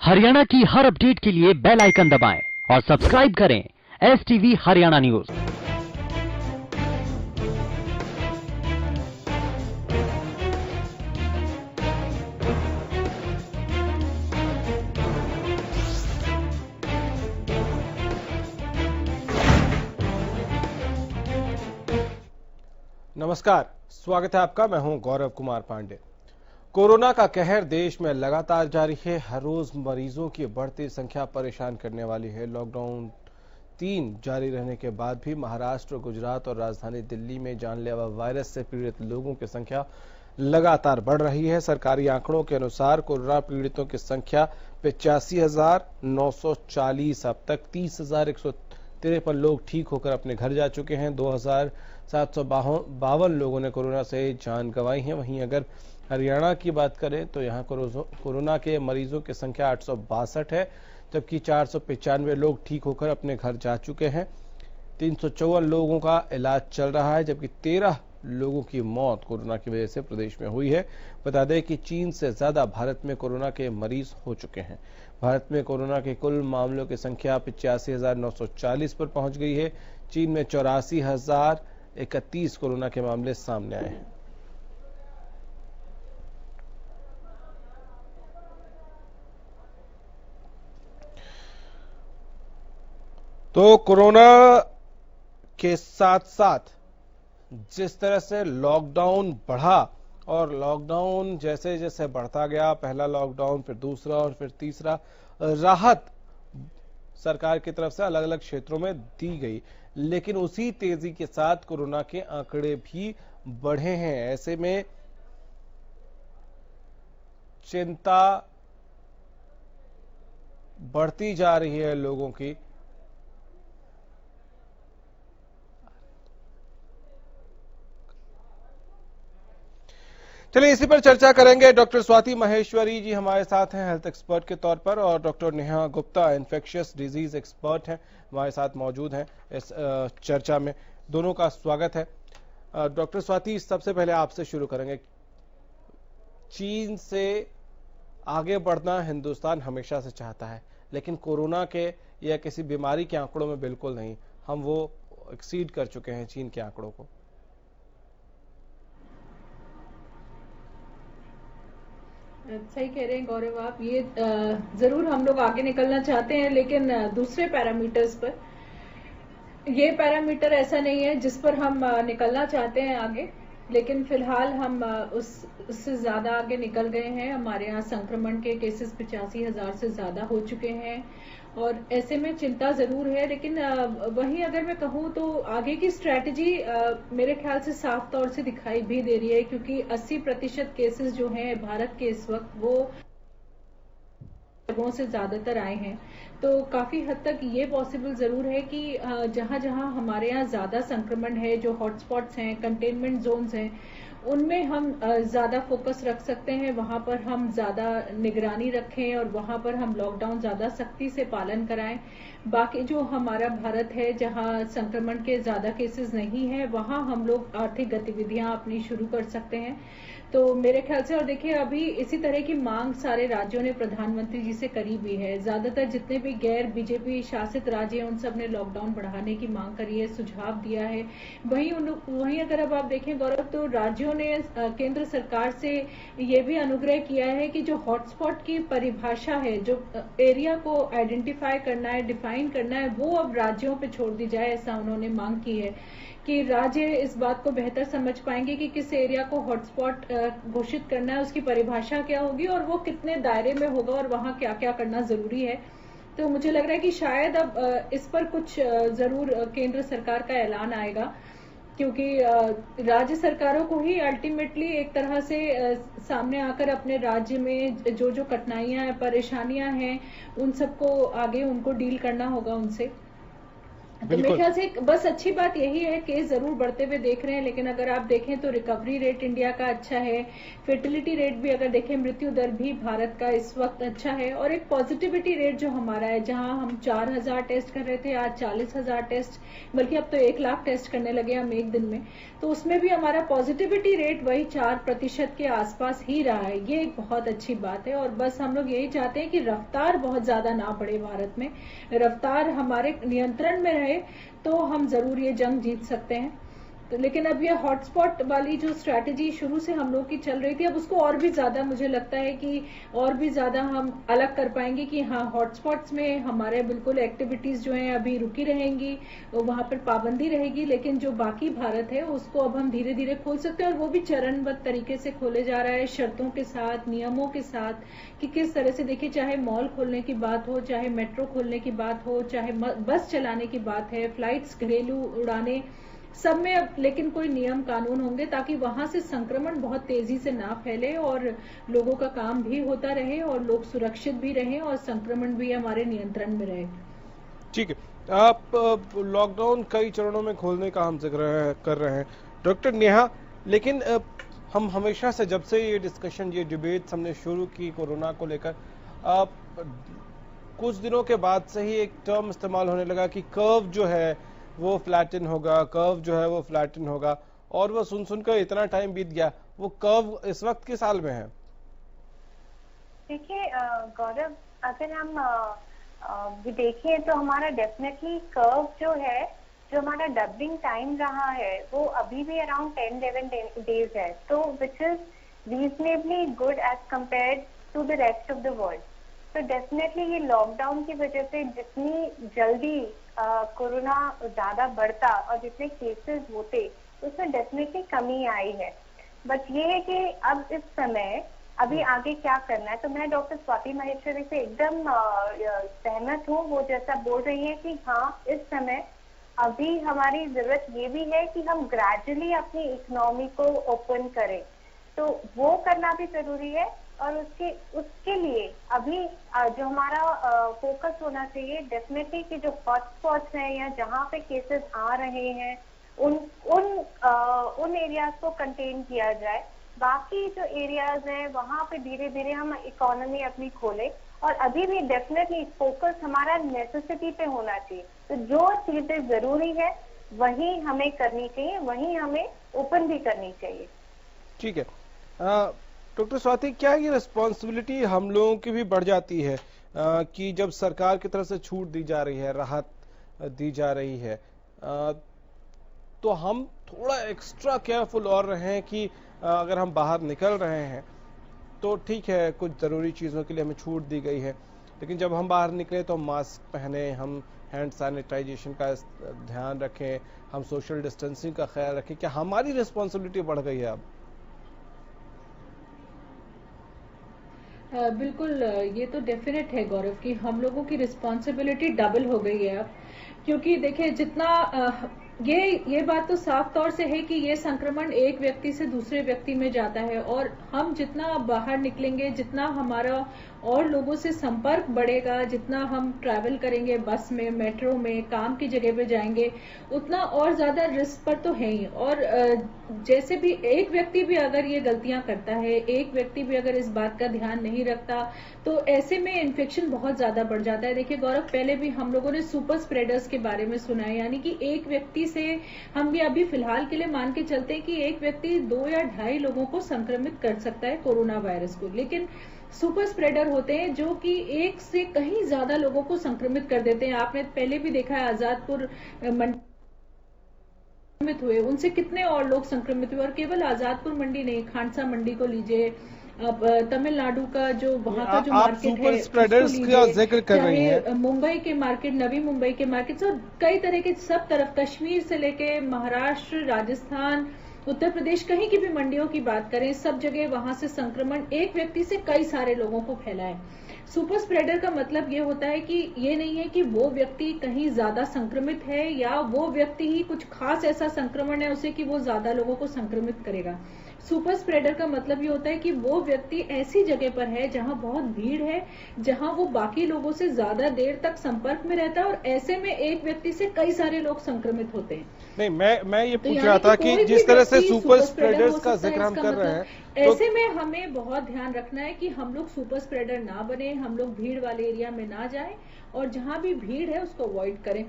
हरियाणा की हर अपडेट के लिए बेल आइकन दबाएं और सब्सक्राइब करें STV हरियाणा न्यूज। नमस्कार, स्वागत है आपका। मैं हूं गौरव कुमार पांडे। कोरोना का कहर देश में लगातार जारी है। हर रोज मरीजों की बढ़ती संख्या परेशान करने वाली है। लॉकडाउन 3 जारी रहने के बाद भी महाराष्ट्र, गुजरात और राजधानी दिल्ली में जानलेवा वायरस से पीड़ित लोगों की संख्या लगातार बढ़ रही है। सरकारी आंकड़ों के अनुसार कोरोना पीड़ितों की संख्या 85,940। अब तक 30,153 लोग ठीक होकर अपने घर जा चुके हैं। 2,752 लोगों ने कोरोना से जान गंवाई है। वहीं अगर हरियाणा की बात करें तो यहां कोरोना के मरीजों की संख्या 862 है, जबकि 495 लोग ठीक होकर अपने घर जा चुके हैं। 354 लोगों का इलाज चल रहा है, जबकि 13 लोगों की मौत कोरोना की वजह से प्रदेश में हुई है। बता दें कि चीन से ज्यादा भारत में कोरोना के मरीज हो चुके हैं। भारत में कोरोना के कुल मामलों की संख्या 85,940 पर पहुंच गई है। चीन में 84,031 कोरोना के मामले सामने आए हैं। तो कोरोना के साथ साथ जिस तरह से लॉकडाउन बढ़ा और लॉकडाउन जैसे जैसे बढ़ता गया, पहला लॉकडाउन, फिर दूसरा और फिर तीसरा, राहत सरकार की तरफ से अलग अलग क्षेत्रों में दी गई, लेकिन उसी तेजी के साथ कोरोना के आंकड़े भी बढ़े हैं। ऐसे में चिंता बढ़ती जा रही है लोगों की। चलिए इसी पर चर्चा करेंगे। डॉक्टर स्वाति महेश्वरी जी हमारे साथ हैं हेल्थ एक्सपर्ट के तौर पर, और doctor Neha Gupta infectious disease expert हैं, हमारे साथ मौजूद हैं इस चर्चा में। दोनों का स्वागत है। डॉक्टर स्वाति, सबसे पहले आपसे शुरू करेंगे। चीन से आगे बढ़ना हिंदुस्तान हमेशा से चाहता है, लेकिन कोरोना के या किसी बीमारी के आंकड़ों में बिल्कुल नहीं। हम वो एक्सीड कर चुके हैं चीन के आंकड़ों को। सही कह रहे हैं गौरव आप। ये जरूर हम लोग आगे निकलना चाहते हैं, लेकिन दूसरे पैरामीटर्स पर। ये पैरामीटर ऐसा नहीं है जिस पर हम निकलना चाहते हैं आगे, लेकिन फिलहाल हम उससे ज्यादा आगे निकल गए हैं। हमारे यहाँ संक्रमण के केसेस 85,000 से ज्यादा हो चुके हैं, और ऐसे में चिंता जरूर है। लेकिन वहीं अगर मैं कहूँ तो आगे की स्ट्रैटेजी मेरे ख्याल से साफ तौर से दिखाई भी दे रही है, क्योंकि 80% केसेस जो हैं भारत के इस वक्त वो जगहों से ज्यादातर आए हैं। तो काफी हद तक ये पॉसिबल जरूर है कि जहां जहां हमारे यहाँ ज्यादा संक्रमण है, जो हॉटस्पॉट्स हैं, कंटेनमेंट जोन्स हैं, उनमें हम ज्यादा फोकस रख सकते हैं। वहां पर हम ज्यादा निगरानी रखें और वहां पर हम लॉकडाउन ज्यादा सख्ती से पालन कराएं। बाकी जो हमारा भारत है, जहां संक्रमण के ज्यादा केसेस नहीं है, वहां हम लोग आर्थिक गतिविधियां अपनी शुरू कर सकते हैं। तो मेरे ख्याल से, और देखिए अभी इसी तरह की मांग सारे राज्यों ने प्रधानमंत्री जी से करी भी है। ज्यादातर जितने भी गैर बीजेपी शासित राज्य हैं, उन सब ने लॉकडाउन बढ़ाने की मांग करी है, सुझाव दिया है। वहीं अगर अब आप देखें गौरव, तो राज्यों ने केंद्र सरकार से ये भी अनुग्रह किया है कि जो हॉटस्पॉट की परिभाषा है, जो एरिया को आइडेंटिफाई करना है, डिफाइन करना है, वो अब राज्यों पे छोड़ दी जाए। ऐसा उन्होंने मांग की है कि राज्य इस बात को बेहतर समझ पाएंगे कि किस एरिया को हॉटस्पॉट घोषित करना है, उसकी परिभाषा क्या होगी और वो कितने दायरे में होगा और वहां क्या क्या करना जरूरी है। तो मुझे लग रहा है कि शायद अब इस पर कुछ जरूर केंद्र सरकार का ऐलान आएगा, क्योंकि राज्य सरकारों को ही अल्टीमेटली एक तरह से सामने आकर अपने राज्य में जो जो कठिनाइयां, परेशानियां हैं, उन सबको आगे उनको डील करना होगा उनसे। तो मेरे ख्याल से बस अच्छी बात यही है, केस जरूर बढ़ते हुए देख रहे हैं, लेकिन अगर आप देखें तो रिकवरी रेट इंडिया का अच्छा है, फर्टिलिटी रेट भी अगर देखें, मृत्यु दर भी भारत का इस वक्त अच्छा है, और एक पॉजिटिविटी रेट जो हमारा है, जहां हम 4,000 टेस्ट कर रहे थे, आज 40,000 टेस्ट, बल्कि अब तो 1 लाख टेस्ट करने लगे हम एक दिन में, तो उसमें भी हमारा पॉजिटिविटी रेट वही 4% के आसपास ही रहा है। ये एक बहुत अच्छी बात है, और बस हम लोग यही चाहते हैं कि रफ्तार बहुत ज्यादा ना बढ़े भारत में, रफ्तार हमारे नियंत्रण में रहे, तो हम जरूर ये जंग जीत सकते हैं। तो लेकिन अब ये हॉटस्पॉट वाली जो स्ट्रैटेजी शुरू से हम लोग की चल रही थी, अब उसको और भी ज्यादा मुझे लगता है कि और भी ज्यादा हम अलग कर पाएंगे कि हाँ, हॉटस्पॉट्स में हमारे बिल्कुल एक्टिविटीज जो हैं अभी रुकी रहेंगी, वहां पर पाबंदी रहेगी, लेकिन जो बाकी भारत है उसको अब हम धीरे धीरे खोल सकते हैं, और वो भी चरणबद्ध तरीके से खोले जा रहा है, शर्तों के साथ, नियमों के साथ, कि किस तरह से देखिए, चाहे मॉल खोलने की बात हो, चाहे मेट्रो खोलने की बात हो, चाहे बस चलाने की बात है, फ्लाइट्स, घरेलू उड़ानें, सब में अब लेकिन कोई नियम कानून होंगे, ताकि वहां से संक्रमण बहुत तेजी से ना फैले और लोगों का काम भी होता रहे और लोग सुरक्षित भी रहें और संक्रमण भी हमारे नियंत्रण में रहे। ठीक है, आप लॉकडाउन कई चरणों में खोलने का हम जिक्र कर रहे हैं डॉक्टर नेहा, लेकिन हम हमेशा से, जब से ये डिस्कशन, ये डिबेट हमने शुरू की कोरोना को लेकर, कुछ दिनों के बाद से ही एक टर्म इस्तेमाल होने लगा कि कर्व जो है वो फ्लैटन होगा, कर्व जो है वो फ्लैटन होगा, और वो सुनकर इतना टाइम बीत गया। वो कर्व इस वक्त किस साल में है? देखिए गौरव, अगर हम देखें तो हमारा डेफिनेटली कर्व जो है, जो हमारा डबलिंग टाइम रहा है, वो अभी भी अराउंड 10-11 डेज है, तो which is reasonably good as compared to the rest of the world. तो डेफिनेटली ये लॉकडाउन की वजह से जितनी जल्दी कोरोना ज्यादा बढ़ता और जितने केसेस होते, उसमें डेफिनेटली कमी आई है। बट ये है कि अब इस समय अभी आगे क्या करना है, तो मैं डॉक्टर स्वाति माहेश्वरी से एकदम सहमत हूँ। वो जैसा बोल रही है कि हाँ, इस समय अभी हमारी जरूरत ये भी है कि हम ग्रेजुअली अपनी इकोनॉमी को ओपन करें, तो वो करना भी जरूरी है। और उसके लिए अभी जो हमारा फोकस होना चाहिए डेफिनेटली कि जो हॉटस्पॉट्स हैं या जहाँ पे केसेस आ रहे हैं, उन एरियाज को कंटेन किया जाए। बाकी जो एरियाज हैं वहाँ पे धीरे धीरे हम इकोनॉमी अपनी खोलें, और अभी भी डेफिनेटली फोकस हमारा नेसेसिटी पे होना चाहिए। तो जो चीजें जरूरी है वही हमें करनी चाहिए, वही हमें ओपन भी करनी चाहिए। ठीक है डॉक्टर स्वाति, क्या ये रिस्पॉन्सिबिलिटी हम लोगों की भी बढ़ जाती है कि जब सरकार की तरफ से छूट दी जा रही है, राहत दी जा रही है, तो हम थोड़ा एक्स्ट्रा केयरफुल और रहें कि अगर हम बाहर निकल रहे हैं तो ठीक है, कुछ ज़रूरी चीज़ों के लिए हमें छूट दी गई है, लेकिन जब हम बाहर निकले तो मास्क पहने, हम हैंड सैनिटाइजेशन का ध्यान रखें, हम सोशल डिस्टेंसिंग का ख्याल रखें। क्या हमारी रिस्पॉन्सिबिलिटी बढ़ गई है अब? बिल्कुल, ये तो डेफिनेट है गौरव कि हम लोगों की रिस्पॉन्सिबिलिटी डबल हो गई है अब, क्योंकि देखिए जितना ये बात तो साफ तौर से है कि ये संक्रमण एक व्यक्ति से दूसरे व्यक्ति में जाता है, और हम जितना बाहर निकलेंगे, जितना हमारा और लोगों से संपर्क बढ़ेगा, जितना हम ट्रैवल करेंगे बस में, मेट्रो में, काम की जगह पे जाएंगे, उतना और ज्यादा रिस्क पर तो है ही। और जैसे भी एक व्यक्ति भी अगर ये गलतियां करता है, एक व्यक्ति भी अगर इस बात का ध्यान नहीं रखता, तो ऐसे में इन्फेक्शन बहुत ज्यादा बढ़ जाता है। देखिए गौरव, पहले भी हम लोगों ने सुपर स्प्रेडर्स के बारे में सुना है, यानी कि एक व्यक्ति से हम भी अभी फिलहाल के लिए मान के चलते हैं कि एक व्यक्ति 2 या 2.5 लोगों को संक्रमित कर सकता है कोरोना वायरस को, लेकिन सुपर स्प्रेडर होते हैं जो कि एक से कहीं ज्यादा लोगों को संक्रमित कर देते हैं। आपने पहले भी देखा है, आजादपुर मंडी हुए, उनसे कितने और लोग संक्रमित हुए, और केवल आजादपुर मंडी नहीं, खांडसा मंडी को लीजिए, अब तमिलनाडु का जो वहां का जो मार्केट है, स्प्रेडर्स का जिक्र कर रही हैं, मुंबई के मार्केट, नवी मुंबई के मार्केट, और कई तरह के सब तरफ, कश्मीर से लेके महाराष्ट्र, राजस्थान, उत्तर प्रदेश, कहीं की भी मंडियों की बात करें, सब जगह वहां से संक्रमण एक व्यक्ति से कई सारे लोगों को फैला है। सुपर स्प्रेडर का मतलब ये होता है कि ये नहीं है कि वो व्यक्ति कहीं ज्यादा संक्रमित है या वो व्यक्ति ही कुछ खास ऐसा संक्रमण है उसे कि वो ज्यादा लोगों को संक्रमित करेगा। सुपर स्प्रेडर का मतलब ये होता है कि वो व्यक्ति ऐसी जगह पर है जहां बहुत भीड़ है, जहां वो बाकी लोगों से ज्यादा देर तक संपर्क में रहता है, और ऐसे में एक व्यक्ति से कई सारे लोग संक्रमित होते हैं। नहीं, मैं ये तो पूछ यानी रहा था कोई कि भी जिस तरह से व्यक्ति सुपर हो स्प्रेडर्स का सकता है, जिक्र हम इसका कर रहे मतलब हैं तो ऐसे में हमें बहुत ध्यान रखना है कि हम लोग सुपर स्प्रेडर ना बने, हम लोग भीड़ वाले एरिया में ना जाएं, और जहां भी भीड़ है उसको अवॉइड करें।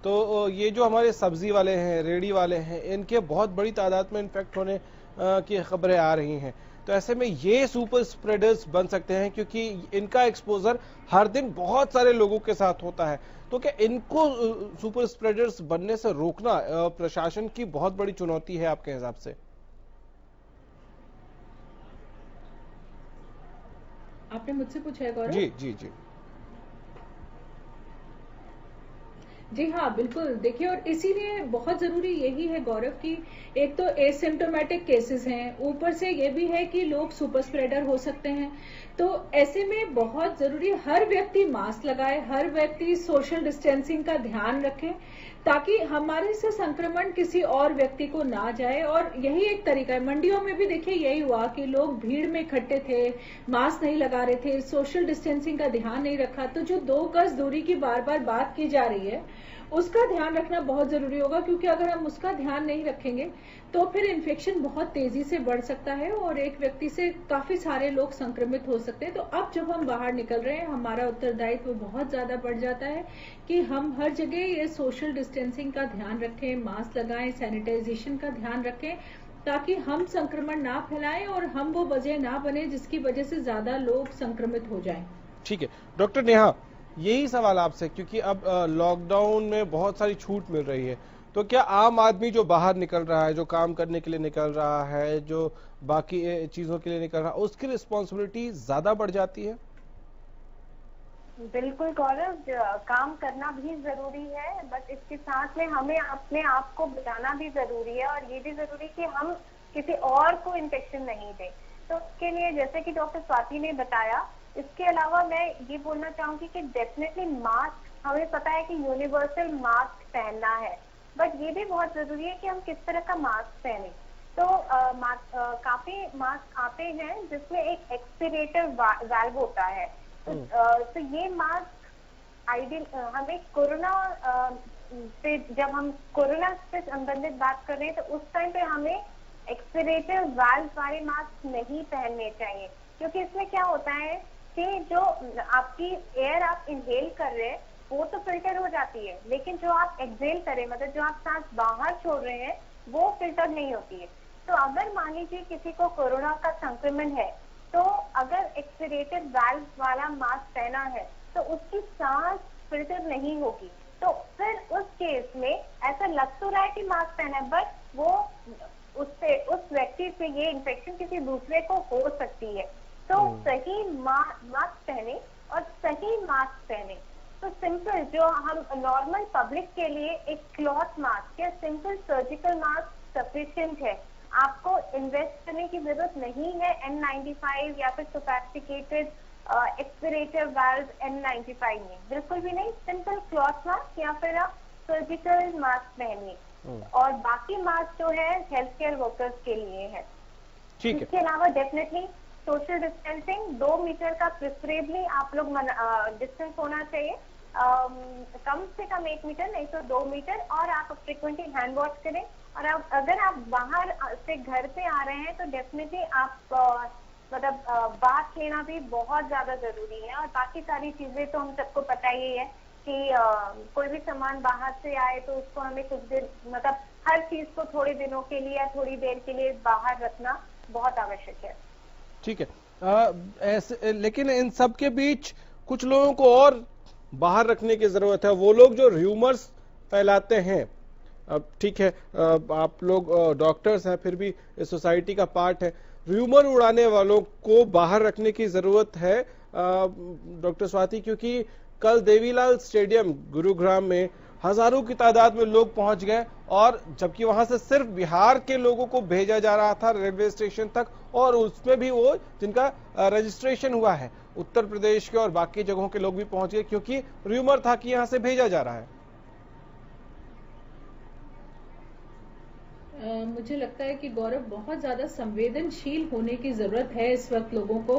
तो ये जो हमारे सब्जी वाले हैं, रेडी वाले हैं, इनके बहुत बड़ी तादाद में इन्फेक्ट होने की खबरें आ रही हैं। तो ऐसे में ये सुपर स्प्रेडर्स बन सकते हैं क्योंकि इनका एक्सपोजर हर दिन बहुत सारे लोगों के साथ होता है। तो क्या इनको सुपर स्प्रेडर्स बनने से रोकना प्रशासन की बहुत बड़ी चुनौती है आपके हिसाब से? आपने मुझसे पूछा है गौरव? जी जी जी जी हाँ, बिल्कुल। देखिए, और इसीलिए बहुत जरूरी यही है गौरव कि एक तो एसिम्टोमेटिक केसेस हैं, ऊपर से ये भी है कि लोग सुपर स्प्रेडर हो सकते हैं। तो ऐसे में बहुत जरूरी, हर व्यक्ति मास्क लगाए, हर व्यक्ति सोशल डिस्टेंसिंग का ध्यान रखे, ताकि हमारे से संक्रमण किसी और व्यक्ति को ना जाए। और यही एक तरीका है। मंडियों में भी देखिए यही हुआ कि लोग भीड़ में इकट्ठे थे, मास्क नहीं लगा रहे थे, सोशल डिस्टेंसिंग का ध्यान नहीं रखा। तो जो 2 गज दूरी की बार बार बात की जा रही है, उसका ध्यान रखना बहुत जरूरी होगा, क्योंकि अगर हम उसका ध्यान नहीं रखेंगे तो फिर इन्फेक्शन बहुत तेजी से बढ़ सकता है और एक व्यक्ति से काफी सारे लोग संक्रमित हो सकते हैं। तो अब जब हम बाहर निकल रहे हैं, हमारा उत्तरदायित्व बहुत ज्यादा बढ़ जाता है कि हम हर जगह ये सोशल डिस्टेंसिंग का ध्यान रखें, मास्क लगाएं, सैनिटाइजेशन का ध्यान रखें, ताकि हम संक्रमण ना फैलाएं और हम वो वजह ना बने जिसकी वजह से ज्यादा लोग संक्रमित हो जाएं। ठीक है डॉक्टर नेहा, यही सवाल आपसे, क्योंकि अब लॉकडाउन में बहुत सारी छूट मिल रही है, तो क्या आम आदमी जो बाहर निकल रहा है, जो काम करने के लिए निकल रहा है, जो बाकी चीजों के लिए निकल रहा है, उसकी रिस्पॉन्सिबिलिटी ज्यादा बढ़ जाती है? बिल्कुल गौरव, काम करना भी जरूरी है, बट इसके साथ में हमें अपने आप को बचाना भी जरूरी है, और ये भी जरूरी कि हम किसी और को इन्फेक्शन नहीं दें। तो उसके लिए जैसे कि डॉक्टर स्वाति ने बताया, इसके अलावा मैं ये बोलना चाहूंगी कि डेफिनेटली मास्क, हमें पता है कि यूनिवर्सल मास्क पहनना है, बट ये भी बहुत जरूरी है कि हम किस तरह का मास्क पहने। तो काफी मास्क आते हैं जिसमें एक एक्सपीरेटर वाल्व होता है। तो ये मास्क आइडियल, हमें कोरोना से, जब हम कोरोना से संबंधित बात कर रहे हैं, तो उस टाइम पे हमें एक्सपीरेटर वाल्व वाले मास्क नहीं पहनने चाहिए, क्योंकि इसमें क्या होता है कि जो आपकी एयर आप इनहेल कर रहे हैं वो तो फिल्टर हो जाती है, लेकिन जो आप एक्सहेल करें, मतलब जो आप सांस बाहर छोड़ रहे हैं, वो फिल्टर नहीं होती है। तो अगर मान लीजिए किसी को कोरोना का संक्रमण है, तो अगर एक्सपीरेटर वाल्व वाला मास्क पहना है तो उसकी सांस फिल्टर नहीं होगी। तो फिर उस केस में ऐसा लग तो रहा है कि मास्क पहना है, बट वो उस व्यक्ति से ये इन्फेक्शन किसी दूसरे को हो सकती है। तो सही मास्क पहने और सही मास्क पहने। तो सिंपल, जो हम नॉर्मल पब्लिक के लिए एक क्लॉथ मास्क या सिंपल सर्जिकल मास्क सफिशिएंट है। आपको इन्वेस्ट करने की जरूरत नहीं है N95 या फिर सोफिस्टिकेटेड एक्सपीरेटर वाल्व N95 में, बिल्कुल भी नहीं। सिंपल क्लॉथ मास्क या फिर आप सर्जिकल मास्क पहनिए, और बाकी मास्क जो है हेल्थ केयर वर्कर्स के लिए है। ठीक है। इसके अलावा डेफिनेटली सोशल डिस्टेंसिंग 2 मीटर का प्रिफरेबली आप लोग डिस्टेंस होना चाहिए, कम से कम 1 मीटर, नहीं तो 2 मीटर, और आप फ्रिक्वेंटली हैंड वॉश करें। और अगर आप बाहर से घर पे आ रहे हैं तो डेफिनेटली आप बाथ लेना भी बहुत ज्यादा जरूरी है। और बाकी सारी चीजें तो हम सबको पता ही है कि कोई भी सामान बाहर से आए तो उसको हमें कुछ दिन, मतलब हर चीज को थोड़े दिनों के लिए या थोड़ी देर के लिए बाहर रखना बहुत आवश्यक है। ठीक है। ऐसे, लेकिन इन सब के बीच कुछ लोगों को और बाहर रखने की जरूरत है, वो लोग जो र्यूमर्स फैलाते हैं। अब ठीक है, आप लोग डॉक्टर्स हैं, फिर भी इस सोसाइटी का पार्ट है, र्यूमर उड़ाने वालों को बाहर रखने की जरूरत है डॉक्टर स्वाति, क्योंकि कल देवीलाल स्टेडियम गुरुग्राम में हजारों की तादाद में लोग पहुंच गए, और जबकि वहां से सिर्फ बिहार के लोगों को भेजा जा रहा था रेलवे स्टेशन तक, और उसमें भी वो जिनका रजिस्ट्रेशन हुआ है। उत्तर प्रदेश के और बाकी जगहों के लोग भी पहुंच गए, क्योंकि र्यूमर था कि यहां से भेजा जा रहा है। मुझे लगता है कि गौरव बहुत ज्यादा संवेदनशील होने की जरूरत है इस वक्त लोगों को।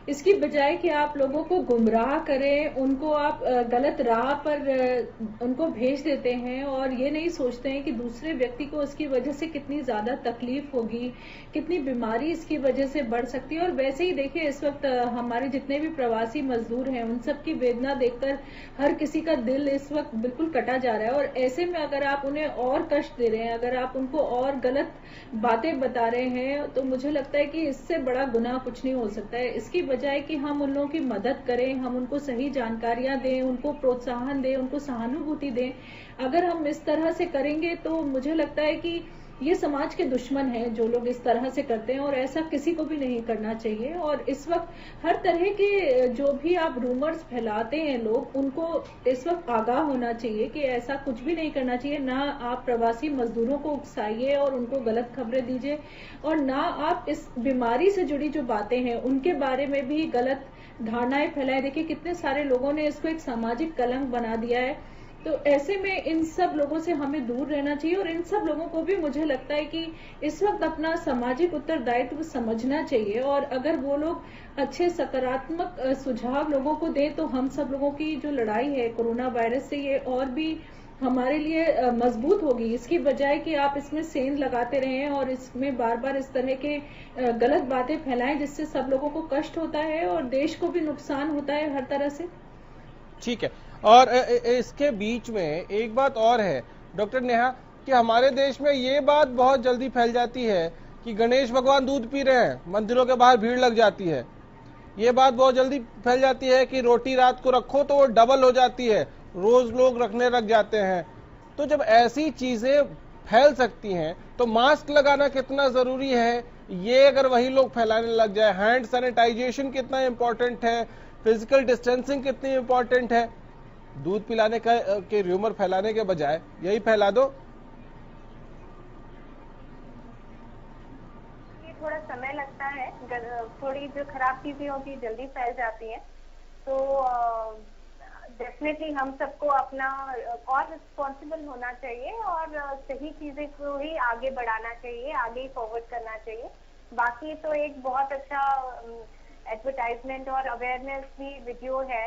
इसकी बजाय कि आप लोगों को गुमराह करें, उनको आप गलत राह पर उनको भेज देते हैं और ये नहीं सोचते हैं कि दूसरे व्यक्ति को इसकी वजह से कितनी ज्यादा तकलीफ होगी, कितनी बीमारी इसकी वजह से बढ़ सकती है। और वैसे ही देखिए इस वक्त हमारे जितने भी प्रवासी मजदूर हैं उन सब की वेदना देखकर हर किसी का दिल इस वक्त बिल्कुल कटा जा रहा है। और ऐसे में अगर आप उन्हें और कष्ट दे रहे हैं, अगर आप उनको और गलत बातें बता रहे हैं, तो मुझे लगता है कि इससे बड़ा गुनाह कुछ नहीं हो सकता है। इसकी बजाय कि हम उन लोगों की मदद करें, हम उनको सही जानकारियां दें, उनको प्रोत्साहन दें, उनको सहानुभूति दें, अगर हम इस तरह से करेंगे तो मुझे लगता है कि ये समाज के दुश्मन हैं जो लोग इस तरह से करते हैं और ऐसा किसी को भी नहीं करना चाहिए। और इस वक्त हर तरह के जो भी आप रूमर्स फैलाते हैं लोग, उनको इस वक्त आगाह होना चाहिए कि ऐसा कुछ भी नहीं करना चाहिए। ना आप प्रवासी मजदूरों को उकसाइए और उनको गलत खबरें दीजिए, और ना आप इस बीमारी से जुड़ी जो बातें हैं उनके बारे में भी गलत धारणाएं फैलाएं। देखिए कितने सारे लोगों ने इसको एक सामाजिक कलंक बना दिया है। तो ऐसे में इन सब लोगों से हमें दूर रहना चाहिए और इन सब लोगों को भी मुझे लगता है कि इस वक्त अपना सामाजिक उत्तरदायित्व समझना चाहिए। और अगर वो लोग अच्छे सकारात्मक सुझाव लोगों को दें तो हम सब लोगों की जो लड़ाई है कोरोना वायरस से, ये और भी हमारे लिए मजबूत होगी। इसकी बजाय कि आप इसमें सेंध लगाते रहें और इसमें बार बार इस तरह के गलत बातें फैलाएं जिससे सब लोगों को कष्ट होता है और देश को भी नुकसान होता है हर तरह से। ठीक है। और इसके बीच में एक बात और है डॉक्टर नेहा, कि हमारे देश में ये बात बहुत जल्दी फैल जाती है कि गणेश भगवान दूध पी रहे हैं, मंदिरों के बाहर भीड़ लग जाती है। ये बात बहुत जल्दी फैल जाती है कि रोटी रात को रखो तो वो डबल हो जाती है, रोज लोग रखने लग जाते हैं। तो जब ऐसी चीजें फैल सकती हैं तो मास्क लगाना कितना जरूरी है, ये अगर वही लोग फैलाने लग जाए, हैंड सैनिटाइजेशन कितना इंपॉर्टेंट है, फिजिकल डिस्टेंसिंग कितनी इंपॉर्टेंट है, दूध पिलाने का के र्यूमर फैलाने के बजाय यही फैला दो। ये थोड़ा समय लगता है, थोड़ी जो खराब चीजें होती जल्दी फैल जाती हैं। तो डेफिनेटली हम सबको अपना और रिस्पॉन्सिबल होना चाहिए और सही चीजें को ही आगे बढ़ाना चाहिए, आगे ही फॉरवर्ड करना चाहिए। बाकी तो एक बहुत अच्छा एडवर्टाइजमेंट और अवेयरनेस भी वीडियो है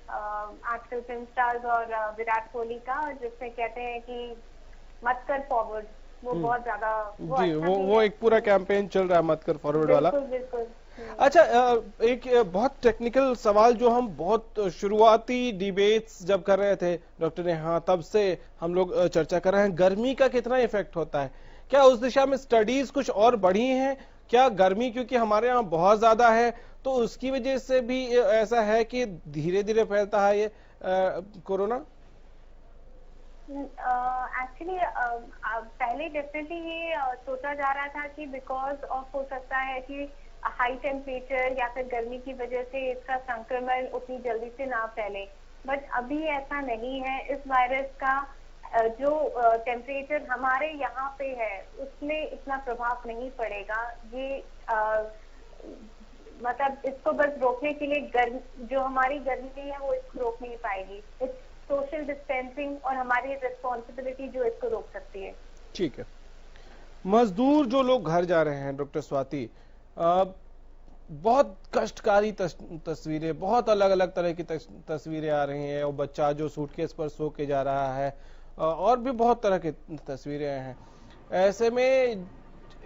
आजकल फिल्म स्टार्स और विराट कोहली का, जिसमें कहते हैं कि मत कर फॉरवर्ड। वो बहुत ज्यादा जी, वो एक पूरा कैंपेन चल रहा है मत कर फॉरवर्ड वाला। बिल्कुल। अच्छा, एक बहुत टेक्निकल सवाल जो हम बहुत शुरुआती डिबेट्स जब कर रहे थे डॉक्टर ने, हाँ तब से हम लोग चर्चा कर रहे हैं, गर्मी का कितना इफेक्ट होता है, क्या उस दिशा में स्टडीज कुछ और बढ़ी हैं? क्या गर्मी क्योंकि हमारे यहाँ बहुत ज्यादा है तो उसकी वजह से भी ऐसा है कि धीरे धीरे फैलता है ये कोरोना? एक्चुअली पहले डेफिनेटली ये सोचा जा रहा था कि बिकॉज ऑफ हो सकता है कि हाई टेम्परेचर या फिर गर्मी की वजह से इसका संक्रमण उतनी जल्दी से ना फैले, बट अभी ऐसा नहीं है। इस वायरस का जो टेम्परेचर हमारे यहाँ पे है उसमें इतना प्रभाव नहीं पड़ेगा। ये मतलब इसको बस रोकने के लिए जो हमारी गर्मी है वो इसको रोक नहीं पाएगी। इट्स सोशल डिस्टेंसिंग और हमारी रिस्पॉन्सिबिलिटी जो इसको रोक सकती है। ठीक है। मजदूर जो लोग घर जा रहे हैं डॉक्टर स्वाति, बहुत कष्टकारी तस्वीरें, बहुत अलग अलग तरह की तस्वीरें आ रही हैं, और बच्चा जो सूटकेस पर सो के जा रहा है, और भी बहुत तरह की तस्वीरें हैं। ऐसे में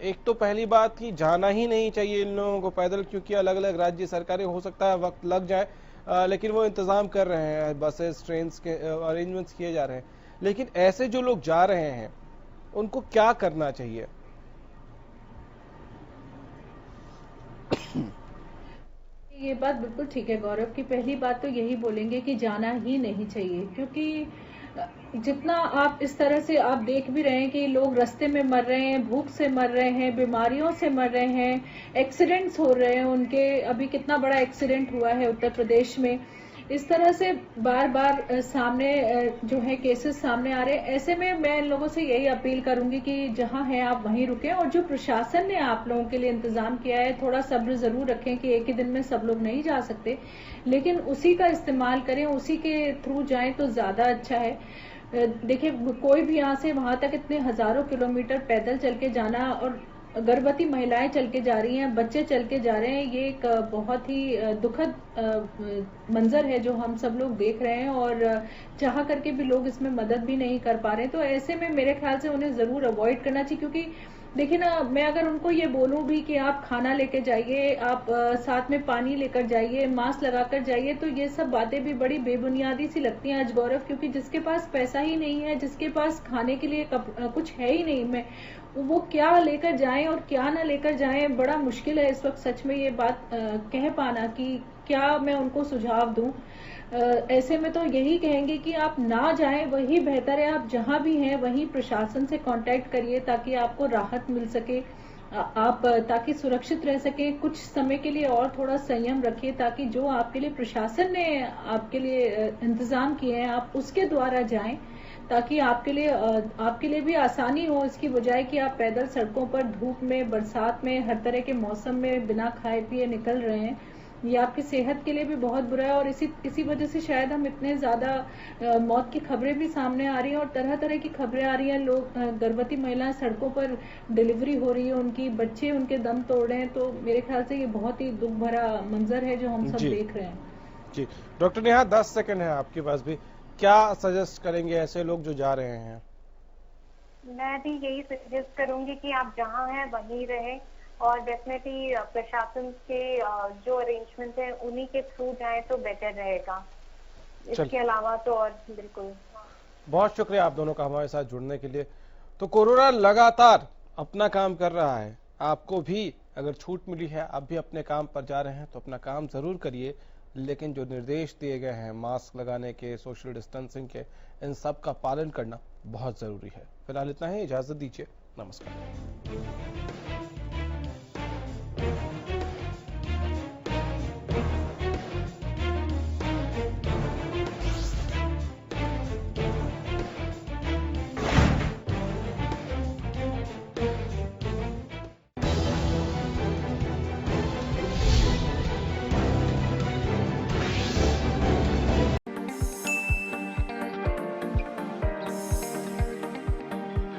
एक तो पहली बात कि जाना ही नहीं चाहिए इन लोगों को पैदल, क्योंकि अलग अलग राज्य सरकारें हो सकता है वक्त लग जाए, लेकिन वो इंतजाम कर रहे हैं, बसेस ट्रेन के अरेंजमेंट्स किए जा रहे हैं। लेकिन ऐसे जो लोग जा रहे हैं उनको क्या करना चाहिए? ये बात बिल्कुल ठीक है गौरव की। पहली बात तो यही बोलेंगे कि जाना ही नहीं चाहिए, क्योंकि जितना आप इस तरह से आप देख भी रहे हैं कि लोग रास्ते में मर रहे हैं, भूख से मर रहे हैं, बीमारियों से मर रहे हैं, एक्सीडेंट्स हो रहे हैं उनके। अभी कितना बड़ा एक्सीडेंट हुआ है उत्तर प्रदेश में। इस तरह से बार बार सामने जो है केसेस सामने आ रहे हैं। ऐसे में मैं इन लोगों से यही अपील करूंगी कि जहां हैं आप वहीं रुकें, और जो प्रशासन ने आप लोगों के लिए इंतजाम किया है थोड़ा सब्र जरूर रखें कि एक ही दिन में सब लोग नहीं जा सकते, लेकिन उसी का इस्तेमाल करें, उसी के थ्रू जाएं तो ज्यादा अच्छा है। देखिए कोई भी यहाँ से वहां तक इतने हजारों किलोमीटर पैदल चल के जाना, और गर्भवती महिलाएं चल के जा रही हैं, बच्चे चल के जा रहे हैं, ये एक बहुत ही दुखद मंजर है जो हम सब लोग देख रहे हैं, और चाह करके भी लोग इसमें मदद भी नहीं कर पा रहे हैं। तो ऐसे में मेरे ख्याल से उन्हें जरूर अवॉइड करना चाहिए, क्योंकि देखिए ना, मैं अगर उनको ये बोलूं भी कि आप खाना लेके जाइए, आप साथ में पानी लेकर जाइए, मास्क लगाकर जाइए, तो ये सब बातें भी बड़ी बेबुनियादी सी लगती हैं आज गौरव, क्योंकि जिसके पास पैसा ही नहीं है, जिसके पास खाने के लिए कुछ है ही नहीं, मैं वो क्या लेकर जाएं और क्या ना लेकर जाएं, बड़ा मुश्किल है इस वक्त सच में ये बात कह पाना कि क्या मैं उनको सुझाव दूं। ऐसे में तो यही कहेंगे कि आप ना जाएं, वही बेहतर है। आप जहां भी हैं वहीं प्रशासन से कांटेक्ट करिए ताकि आपको राहत मिल सके, आप ताकि सुरक्षित रह सके। कुछ समय के लिए और थोड़ा संयम रखिए ताकि जो आपके लिए प्रशासन ने आपके लिए इंतजाम किए हैं आप उसके द्वारा जाएं, ताकि आपके लिए भी आसानी हो, इसकी बजाय कि आप पैदल सड़कों पर धूप में, बरसात में, हर तरह के मौसम में बिना खाए पिए निकल रहे हैं। ये आपकी सेहत के लिए भी बहुत बुरा है, और इसी वजह से शायद हम इतने ज्यादा मौत की खबरें भी सामने आ रही हैं, और तरह तरह की खबरें आ रही हैं। लोग गर्भवती महिलाएं सड़कों पर डिलीवरी हो रही है, उनकी बच्चे उनके दम तोड़ रहे हैं। तो मेरे ख्याल से ये बहुत ही दुख भरा मंजर है जो हम सब देख रहे हैं। जी डॉक्टर नेहा, 10 सेकंड है आपके पास भी, क्या सजेस्ट करेंगे ऐसे लोग जो जा रहे हैं? मैं भी यही सजेस्ट करूंगी कि आप जहां हैं वहीं रहें, और डेफिनेटली प्रशासन के जो अरेंजमेंट है उन्हीं के थ्रू जाएं तो बेटर रहेगा। इसके अलावा तो और बिल्कुल। बहुत शुक्रिया आप दोनों का हमारे साथ जुड़ने के लिए। तो कोरोना लगातार अपना काम कर रहा है, आपको भी अगर छूट मिली है, आप भी अपने काम पर जा रहे हैं तो अपना काम जरूर करिए, लेकिन जो निर्देश दिए गए हैं मास्क लगाने के, सोशल डिस्टेंसिंग के, इन सब का पालन करना बहुत जरूरी है। फिलहाल इतना ही, इजाजत दीजिए, नमस्कार।